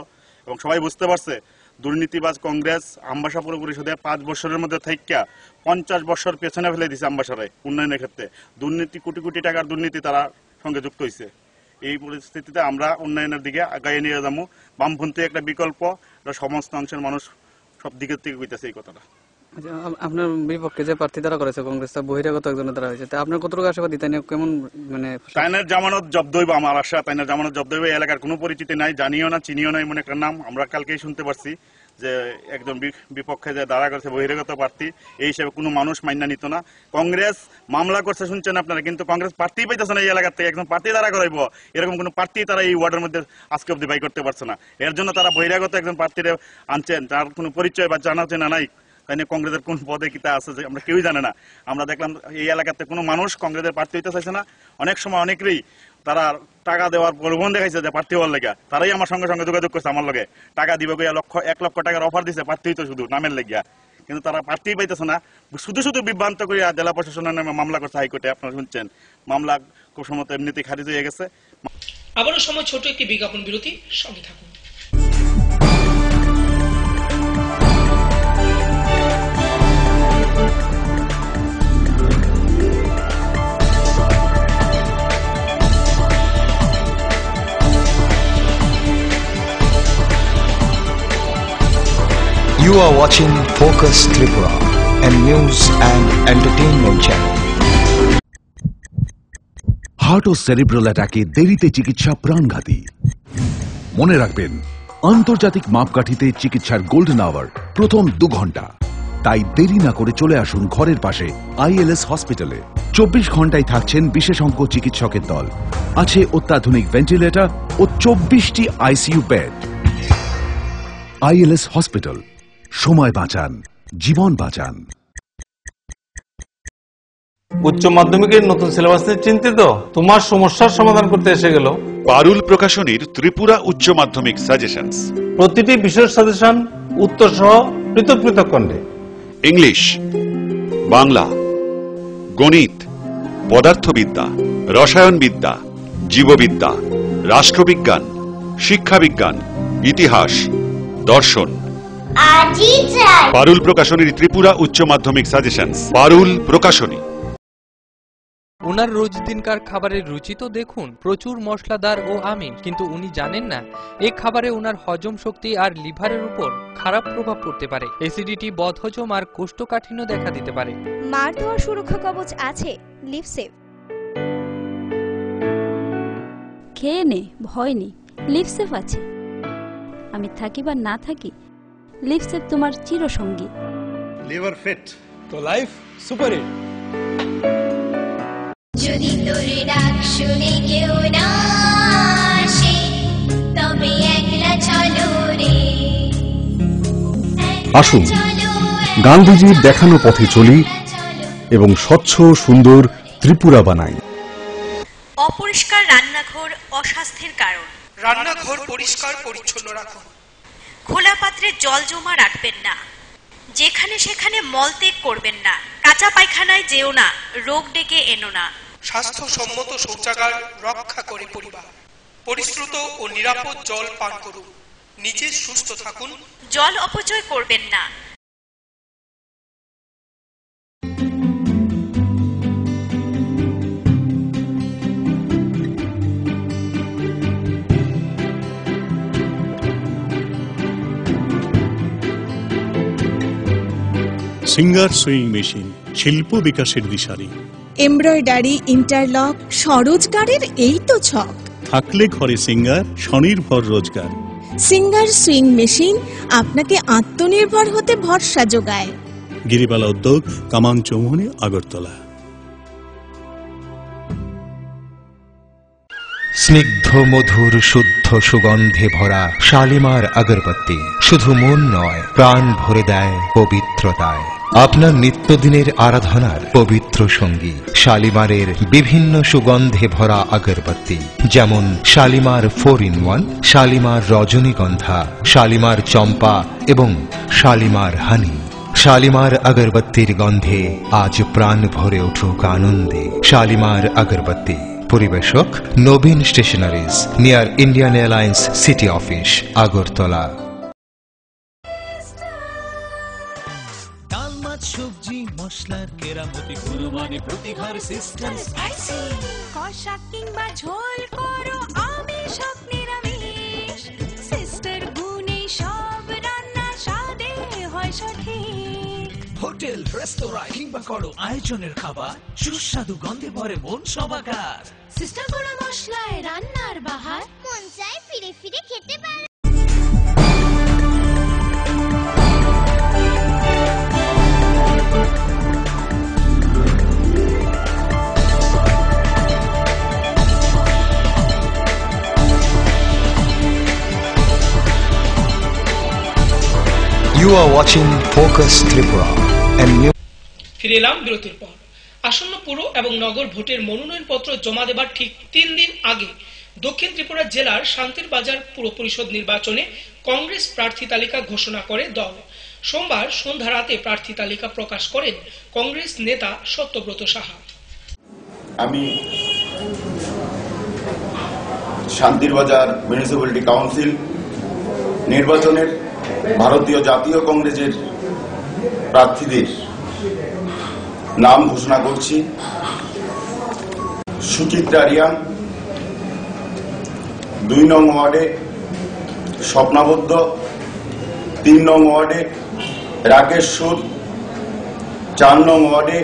এবং সবাই বুঝতে পারছে দুর্নীতিবাজ কংগ্রেস আমবাসা পুর পরিষদে 5 বছরের মধ্যে থেকে 50 বছর পেছনে ফেলে দিছে। আমবাসারে উন্নয়নের ক্ষেত্রে দুর্নীতি, কোটি কোটি টাকার দুর্নীতি তারা সঙ্গে যুক্ত হয়েছে। এই পরিস্থিতিতে আমরা উন্নয়নের দিকে আগায় নিয়ে যাবো। বামপন্থী একটা বিকল্প, সমস্ত অংশের মানুষ সব দিকের থেকে কইতেছে এই কথাটা। আপনার বিপক্ষে যে প্রার্থী দ্বারা করেছে কংগ্রেস, বহিরাগত একজনের দ্বারা হয়েছে, আপনার কতটুকু আশাবাদী? তাই কেমন মানে তাইনের জামানত জব্দ হইব, আমার আশা তাইনের জামানত জব্দ হইব। এলাকার কোনো পরিচিতি নাই, জানিও না, চিনিও না, এমন একটা নাম আমরা কালকেই শুনতে পারছি। যে একজন বিপক্ষে যে দাঁড়া করছে বহিরাগত প্রার্থী, এই হিসেবে কোনো মানুষ মান্য নিত না। কংগ্রেস মামলা করছে শুনছেন আপনারা, কিন্তু কংগ্রেস প্রার্থী পাইতেছে না এই এলাকার থেকে, একজন প্রার্থী দাঁড়া করাইব এরকম কোনো প্রার্থী তারা এই ওয়ার্ডের মধ্যে আজকে অব্দি বাই করতে পারছে না। এর জন্য তারা বহিরাগত একজন প্রার্থীরে আনছেন, তার কোনো পরিচয় বা জানা চেনা নাই। তাই না কংগ্রেসের কোন পদে কিতা আছে যে আমরা কেউই জানে না। আমরা দেখলাম এই এলাকাতে কোনো মানুষ কংগ্রেসের প্রার্থী হইতে চাইছে না। অনেক সময় অনেকেই তারা টাকা দেওয়ার প্রলোভন দেখাইছে যে প্রার্থী হওয়ার লেগে, তারাই আমার সঙ্গে সঙ্গে যোগাযোগ করছে আমার লগে, টাকা দিবে 1 লক্ষ টাকার অফার দিছে প্রার্থী হইতো শুধু নামের লেগিয়া, কিন্তু তারা প্রার্থী পাইতেছে না। শুধু শুধু বিভ্রান্ত করিয়া জেলা প্রশাসনের নামে মামলা করছে হাইকোর্টে। আপনারা শুনছেন মামলা খুব সম্ভবত এমনিতেই খারিজ হয়ে গেছে। আবারও সময় ছোট একটি বিজ্ঞাপন বিরতি, সঙ্গে থাকুন। You are watching Focus Tripura, a news and entertainment channel. Heart ও সেরিব্রাল অ্যাটাকে দেরিতে চিকিৎসা প্রাণঘাতী। মনে রাখবেন, আন্তর্জাতিক মাপকাঠিতে চিকিৎসার গোল্ডেন আওয়ার প্রথম 2 ঘন্টা। তাই দেরি না করে চলে আসুন ঘরের পাশে ILS হসপিটালে। 24 ঘন্টায় থাকছেন বিশেষজ্ঞ চিকিৎসকের দল, আছে অত্যাধুনিক ভেন্টিলেটর ও 24টি ICU বেড। ILS হসপিটাল, সময় বাঁচান, জীবন বাঁচান। উচ্চ মাধ্যমিকের নতুন সিলেবাস নিয়ে চিন্তিত? তোমার সমস্যার সমাধান করতে এসে গেল পারুল প্রকাশনীর ত্রিপুরা উচ্চ মাধ্যমিক সাজেশনস। প্রতিটি বিষয়ের সাজেশন উত্তর সহ পৃথক পৃথক খণ্ডে। ইংলিশ, বাংলা, গণিত, পদার্থবিদ্যা, রসায়নবিদ্যা, জীববিদ্যা, রাষ্ট্রবিজ্ঞান, শিক্ষাবিজ্ঞান, ইতিহাস, দর্শন। পারুল প্রকাশনীর ত্রিপুরা উচ্চ মাধ্যমিক সাজেশনস। পারুল প্রকাশনী। ওনার রোজ দিনকার খাবারের রুচি তো দেখুন, প্রচুর মশলাদার ও আমিষ, কিন্তু উনি জানেন না এই খাবারে ওনার হজম শক্তি আর লিভারের উপর খারাপ প্রভাব পড়তে পারে। অ্যাসিডিটি, বদহজম আর কোষ্ঠকাঠিন্য দেখা দিতে পারে। মার দেওয়া সুরক্ষা কবচ আছে লিভসেভ। খেয়ে নে, ভয় নেই, লিভসেভ আছে। আমি থাকি বা না থাকি, লিভসেভ তোমার চিরসঙ্গী। লিভার ফিট তো লাইফ সুপার হিট। যদি তোর ডাক শুনে কেউ না আসে, তবে একলা চলো রে। আসুন গান্ধীজির দেখানো পথে চলি এবং স্বচ্ছ সুন্দর ত্রিপুরা বানাই। অপরিষ্কার রান্নাঘর অস্বাস্থ্যের কারণ। রান্নাঘর পরিষ্কার পরিচ্ছন্ন রাখুন। খোলা পাত্রে জল জমা রাখবেন না। যেখানে সেখানে মলত্যাগ করবেন না। কাঁচা পায়খানায় যেও না, রোগ ডেকে এনো না। স্বাস্থ্যসম্মত শৌচাগার রক্ষা করে পরিবার। পরিশ্রুত ও নিরাপদ জল পান করুন। নিজে সুস্থ থাকুন। জল অপচয় করবেন না। সিঙ্গার সুইং মেশিন, শিল্প বিকাশের দিশারি। এমব্রয়ডারি, ইন্টারলক, স্বরোজগারের এই তো ছক। থাকলে ঘরে সিঙ্গার, স্বনির্ভর রোজগার। সিঙ্গার সুইং মেশিন আপনাকে আত্মনির্ভর হতে ভরসা যোগায়। গিরিবালা উদ্যোগ, কামাং চৌমুহনী, আগরতলা। স্নিগ্ধ মধুর শুদ্ধ সুগন্ধে ভরা শালিমার আগরবাতি শুধু মন নয়, প্রাণ ভরে দেয় পবিত্রতায়। আপনার নিত্যদিনের আরাধনার পবিত্র সঙ্গী শালিমারের বিভিন্ন সুগন্ধে ভরা আগরবাতি, যেমন শালিমার 4-in-1, শালিমার রজনীগন্ধা, শালিমার চম্পা এবং শালিমার হানি। শালিমার আগরবাতির গন্ধে আজ প্রাণ ভরে উঠুক আনন্দে। শালিমার আগরবাতি। পরিবেশক Nabin stationeries, near Indian Airlines city office, Agartala. ডাল, মাছ, সবজি, মশলার কেরামতি, কুরবানি, প্রতিঘর সিস্টেম স্পাইসি। কষা কিংবা ঝোল করো আমিষ হোক নিরামিষ, সিস্টার গুণে সব রান্না স্বাদে হয় সঠিক। হোটেল, রেস্তোরাঁ কিংবা করো আয়োজনের খাবার, সুস্বাদু গন্ধে ভরে মন সবাকার। সিস্টার কোনো মশলায় রান্নার বাহার, মন চায় ফিরে ফিরে খেতে পারে। You are watching Focus Tripura, a new. ফিরে এলাম বিরতির পর। আসন্ন পুর এবং নগর ভোটের মনোনয়নপত্র জমা দেবার ঠিক 3 দিন আগে দক্ষিণ ত্রিপুরা জেলার শান্তির বাজার পুর পরিষদ নির্বাচনে কংগ্রেস প্রার্থী তালিকা ঘোষণা করে দল। সোমবার সন্ধ্যা রাতে প্রার্থী তালিকা প্রকাশ করেন কংগ্রেস নেতা সত্যব্রত সাহা। আমি শান্তির বাজার মিউনিসিপ্যালিটি কাউন্সিল নির্বাচনের ভারতীয় জাতীয় কংগ্রেসের প্রার্থীদের নাম ঘোষণা করছি। সুচিত্রা রিয়াং 2 নং ওয়ার্ডে, স্বপ্নাবদ্ধ 3 নং ওয়ার্ডে, রাকেশ সুদ 4 নং ওয়ার্ডে,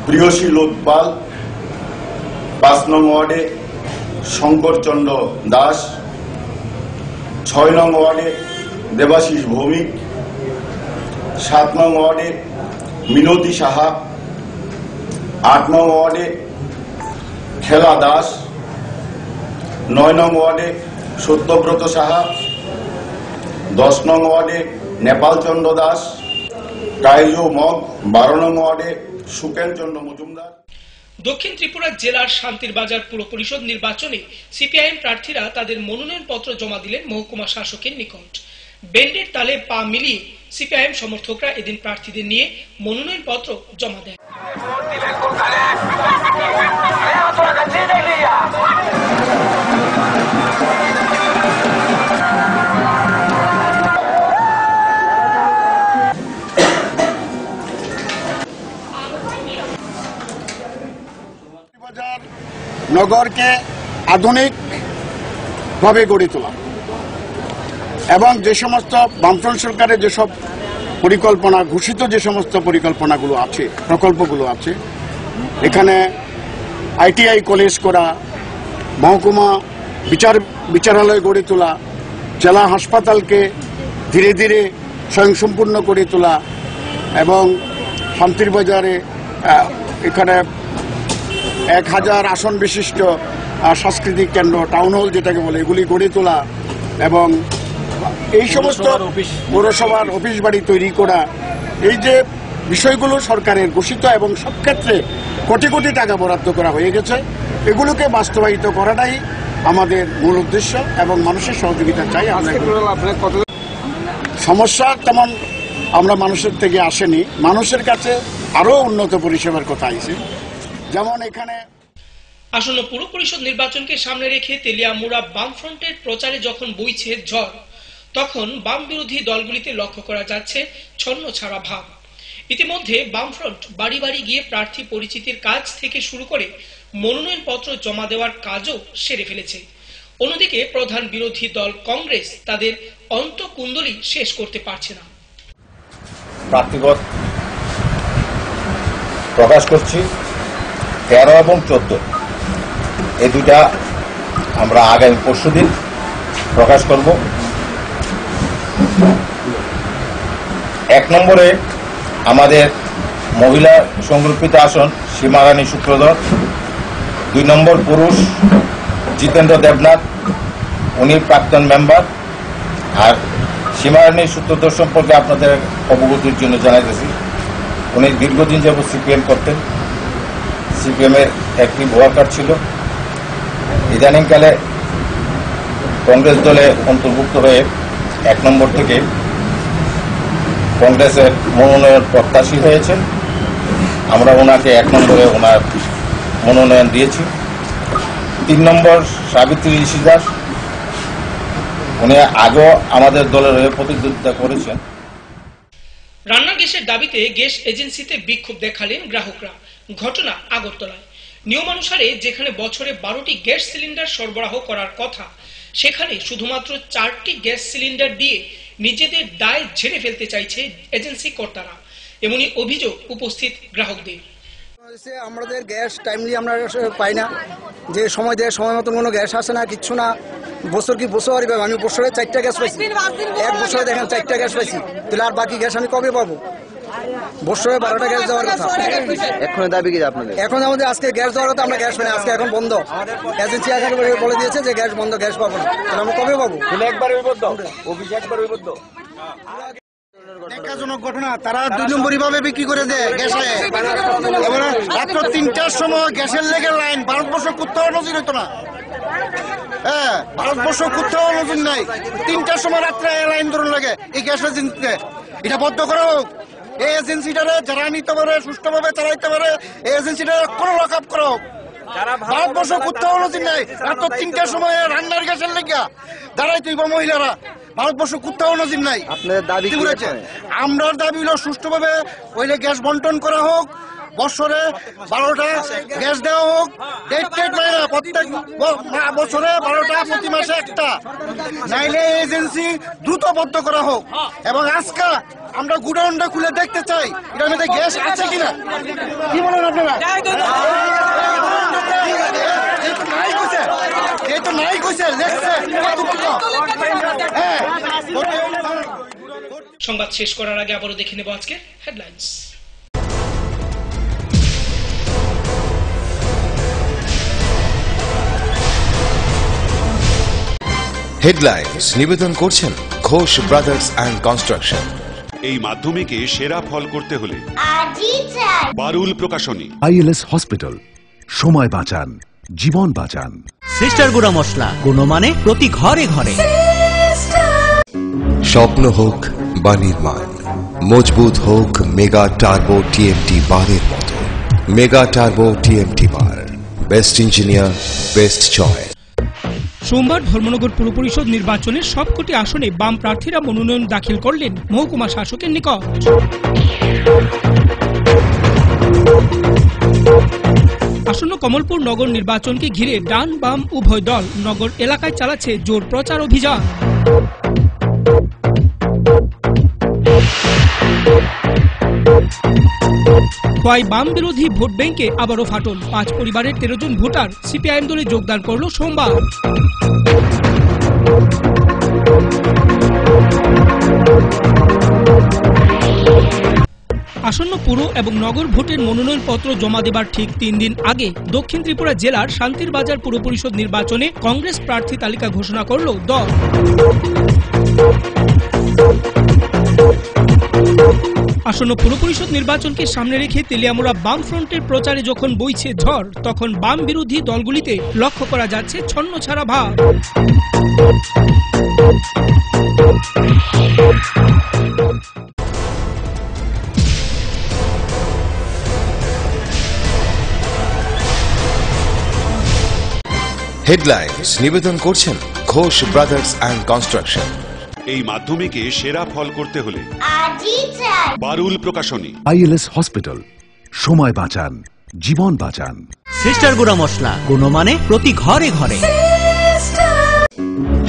প্রিয়শী লোকপাল 5 নং ওয়ার্ডে, শঙ্করচন্দ্র দাস 6 নং ওয়ার্ডে, দেবাশিস ভৌমিক 7 নং ওয়ার্ডে, মিনতি সাহা 8 নং ওয়ার্ডে, খেলা দাস 9 নং ওয়ার্ডে, সত্যব্রত সাহা 10 নং ওয়ার্ডে, নেপালচন্দ্র দাস, কাইজো মগ 12 নং ওয়ার্ডে, সুকেন চন্দ্র মজুমদার। দক্ষিণ ত্রিপুরা জেলার শান্তির বাজার পুর পরিষদ নির্বাচনে সিপিআইএম প্রার্থীরা তাদের মনোনয়নপত্র জমা দিলেন মহকুমা শাসকের নিকট। ব্যান্ডের তালে পা মিলিয়ে সিপিআইএম সমর্থকরা এদিন প্রার্থীদের নিয়ে মনোনয়নপত্র জমা দেন। নগরকে আধুনিক ভাবে গড়ে তোলা এবং যে সমস্ত বামফ্রন্ট সরকারের যেসব পরিকল্পনা ঘোষিত যে সমস্ত পরিকল্পনাগুলো আছে, প্রকল্পগুলো আছে, এখানে আইটিআই কলেজ করা, মহকুমা বিচারালয় গড়ে তোলা, জেলা হাসপাতালকে ধীরে ধীরে স্বয়ংসম্পূর্ণ করে তোলা এবং শান্তির বাজারে এখানে 1000 আসন বিশিষ্ট সাংস্কৃতিক কেন্দ্র, টাউন হল যেটাকে বলে, এগুলি গড়ে তোলা এবং এই সমস্ত পৌরসভার অফিস বাড়ি তৈরি করা, এই যে বিষয়গুলো সরকারের ঘোষিত এবং সব ক্ষেত্রে কোটি কোটি টাকা বরাদ্দ করা হয়ে গেছে, এগুলোকে বাস্তবায়িত করাটাই আমাদের মূল উদ্দেশ্য এবং মানুষের সহযোগিতা চাই। সমস্যা তেমন আমরা মানুষের থেকে আসেনি, মানুষের কাছে আরো উন্নত পরিষেবার কথা আইছে। যেমন এখানে আসন্ন পুর পরিষদ নির্বাচনকে সামনে রেখে তেলিয়ামুড়া বামফ্রন্টের প্রচারে যখন বইছে ঝড়, তখন বাম বিরোধী দলগুলিতে লক্ষ্য করা যাচ্ছে ছন্ন ছাড়া ভাব। ইতিমধ্যে বামফ্রন্ট বাড়ি বাড়ি গিয়ে প্রার্থী পরিচিতির কাজ থেকে শুরু করে মনোনয়নপত্র জমা দেওয়ার কাজও সেরে ফেলেছে। অন্যদিকে প্রধান বিরোধী দল কংগ্রেস তাদের অন্তকুণ্ডলী শেষ করতে পারছে না। প্রার্থীপদ প্রকাশ করছি 13 এবং 14, এই দুটা আমরা আগামী পরশুদিন প্রকাশ করব। 1 নম্বরে আমাদের মহিলা সংরক্ষিত আসন সীমারানী সূত্রধর, 2 নম্বর পুরুষ জিতেন্দ্র দেবনাথ, উনি প্রাক্তন মেম্বার। আর সীমারানী সূত্রধর সম্পর্কে আপনাদের অবগতির জন্য জানাইতেছি, উনি দীর্ঘদিন যাবৎ সিপিএম করতেন, সিপিএমের অ্যাক্টিভ ওয়ার্কার ছিল। ইদানিংকালে কংগ্রেস দলে অন্তর্ভুক্ত হয়ে 1 নম্বর থেকে কংগ্রেসের মনোনয়ন প্রত্যাশী হয়েছেন। আমরা ওনাকে 1 নম্বরে ওনার মনোনয়ন দিয়েছি। 3 নম্বর সাবিত্রী ঋষি দাস, উনি আগেও আমাদের দলের হয়ে প্রতিদ্বন্দ্বিতা করেছেন। রান্নার গ্যাসের দাবিতে গ্যাস এজেন্সিতে বিক্ষোভ দেখালেন গ্রাহকরা। ঘটনা আগরতলায়। নিয়মানুসারে যেখানে বছরে 12টি গ্যাস সিলিন্ডার সরবরাহ করার কথা, সেখানে শুধুমাত্র 4টি গ্যাস সিলিন্ডার দিয়ে নিজেদের দায় ঝেড়ে ফেলতে চাইছে এজেন্সি কর্তারা। এমনই অভিযোগ উপস্থিত গ্রাহকদের। আমাদের গ্যাস টাইমলি আমরা পাই না, যে সময় দেয় সময় মতন কোনো গ্যাস আসে না, কিচ্ছু না। বছর কি বছর আমি বছরে 4টা গ্যাস পাইছি, 1 বছরে দেখেন 4টা গ্যাস পাইছি, তাহলে আর বাকি গ্যাস আমি কবে পাবো? বছরে 12টা গ্যাস দেওয়ার কথা। এখন দাবি কি আপনাদের? এখন আমাদের আজকে গ্যাস দেওয়ার কথা, আমরা গ্যাস পাই না, আজকে এখন বন্ধ। এজেন্সি এখন বলে দিয়েছে যে গ্যাস বন্ধ, গ্যাস পাবো না, তাহলে আমরা কবে পাবো? একবার অফিস একবার ন্যাক্কারজনক ঘটনা। তারা 2 নম্বরই ভাবে বিক্রি করে দেয় গ্যাসে। এবারে রাত্র 3টার সময় গ্যাসের লেগে লাইন। ভারতবর্ষ কোথাও নজির হইতো না। হ্যাঁ, ভারতবর্ষ কোথাও নজির নাই। 3টার সময় রাত্রে লাইন ধরুন লাগে এই গ্যাস এজেন্সিতে। এটা বন্ধ করা হোক। এই এজেন্সিটারে যারা নিতে পারে, সুষ্ঠুভাবে চালাইতে পারে, এই এজেন্সিটারে কোনো লক আপ করা হোক। ভারতবর্ষ কোথাও নজির নাই। রাত্র 3টার সময় রান্নার গ্যাসের লেগে দাঁড়াই তুইব মহিলারা। ভারতবর্ষ কোথাও নজির নাই। আপনাদের দাবি কি? আমরা দাবি হলো সুষ্ঠুভাবে ওইলে গ্যাস বন্টন করা হোক। বছরে 12টা গ্যাস দেওয়া হোক। ডেট মানে না, প্রত্যেক বছরে 12টা, প্রতি মাসে একটা। নাইলে এজেন্সি দ্রুত বন্ধ করা হোক। এবং আজকে আমরা গুডাউনটা খুলে দেখতে চাই এটার মধ্যে গ্যাস আছে কিনা। কি বলেন আপনারা? যেহেতু নাই কইছে দেখছে। সংবাদ শেষ করার আগে আবারও দেখে নেব আজকে হেডলাইন্স। হেডলাইন্স নিবেদন করছেন ঘোষ ব্রাদার্স অ্যান্ড কনস্ট্রাকশন। এই মাধ্যমিকে সেরা ফল করতে হলে পারুল প্রকাশনী। আইএলএস হসপিটাল, সময় বাঁচান, জীবন বাঁচান। সিস্টার গুঁড়া মশলা, গুণমানে প্রতি ঘরে ঘরে। স্বপ্ন হোক বা নির্মাণ, মজবুত হোক মেগা টার্বো টিএমটি বারের মতো। মেগা টার্বো টিএমটি বার, বেস্ট ইঞ্জিনিয়ার, বেস্ট চয়েস। সোমবার ধর্মনগর পুর পরিষদ নির্বাচনের সবকটি আসনে বাম প্রার্থীরা মনোনয়ন দাখিল করলেন মহকুমা শাসকের নিকট। আসন্ন কমলপুর নগর নির্বাচনকে ঘিরে ডান বাম উভয় দল নগর এলাকায় চালাচ্ছে জোর প্রচার অভিযান। খোয়াই বাম বিরোধী ভোট ব্যাংকে আবারও ফাটল। 5 পরিবারের 13 জন ভোটার সিপিআইএম দলে যোগদান করল সোমবার। আসন্ন পুর এবং নগর ভোটের মনোনয়নপত্র জমা দেবার ঠিক 3 দিন আগে দক্ষিণ ত্রিপুরা জেলার শান্তির বাজার পুর পরিষদ নির্বাচনে কংগ্রেস প্রার্থী তালিকা ঘোষণা করল দল। আসন্ন পুর পরিষদ নির্বাচনকে সামনে রেখে তেলিয়ামুড়া বাম ফ্রন্টের প্রচারে যখন বইছে ঝড়, তখন বাম বিরোধী দলগুলিতে লক্ষ্য করা যাচ্ছে ছন্নছাড়া ভাব। হেডলাইন্স নিবেদন করছেন ঘোষ ব্রাদার্স অ্যান্ড কনস্ট্রাকশন। এই মাধ্যমিকে সেরা ফল করতে হলে পারুল প্রকাশনী। আইএলএস হসপিটাল, সময় বাঁচান, জীবন বাঁচান। সিস্টার গুঁড়া মশলা, গুণমানে প্রতি ঘরে ঘরে।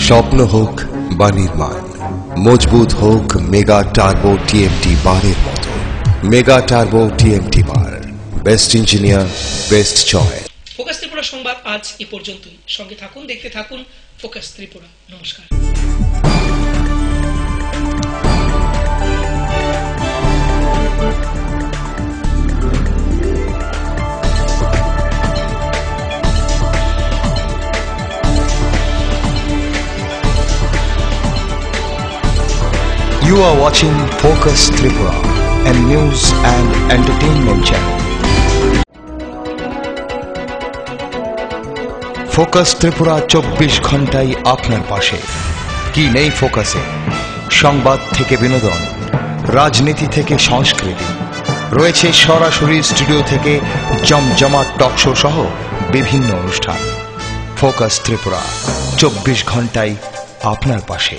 স্বপ্ন হোক বা নির্মাণ, মজবুত হোক মেগা টার্বো টিএমটি বারের মতো। মেগা টার্বো টিএমটি বার, best engineer, best choice. Focus Tripura সংবাদ আজ এ পর্যন্তই। সঙ্গে থাকুন, দেখতে থাকুন ফোকাস ত্রিপুরা। নমস্কার। You are watching Focus Tripura, a news and entertainment channel. Focus Tripura 24 ঘন্টায় আপনার পাশে। কি নেই ফোকাসে? সংবাদ থেকে বিনোদন, রাজনীতি থেকে সংস্কৃতি, রয়েছে সরাসরি স্টুডিও থেকে জমজমাট টক শো সহ বিভিন্ন অনুষ্ঠান। ফোকাস ত্রিপুরা 24 ঘন্টায় আপনার পাশে।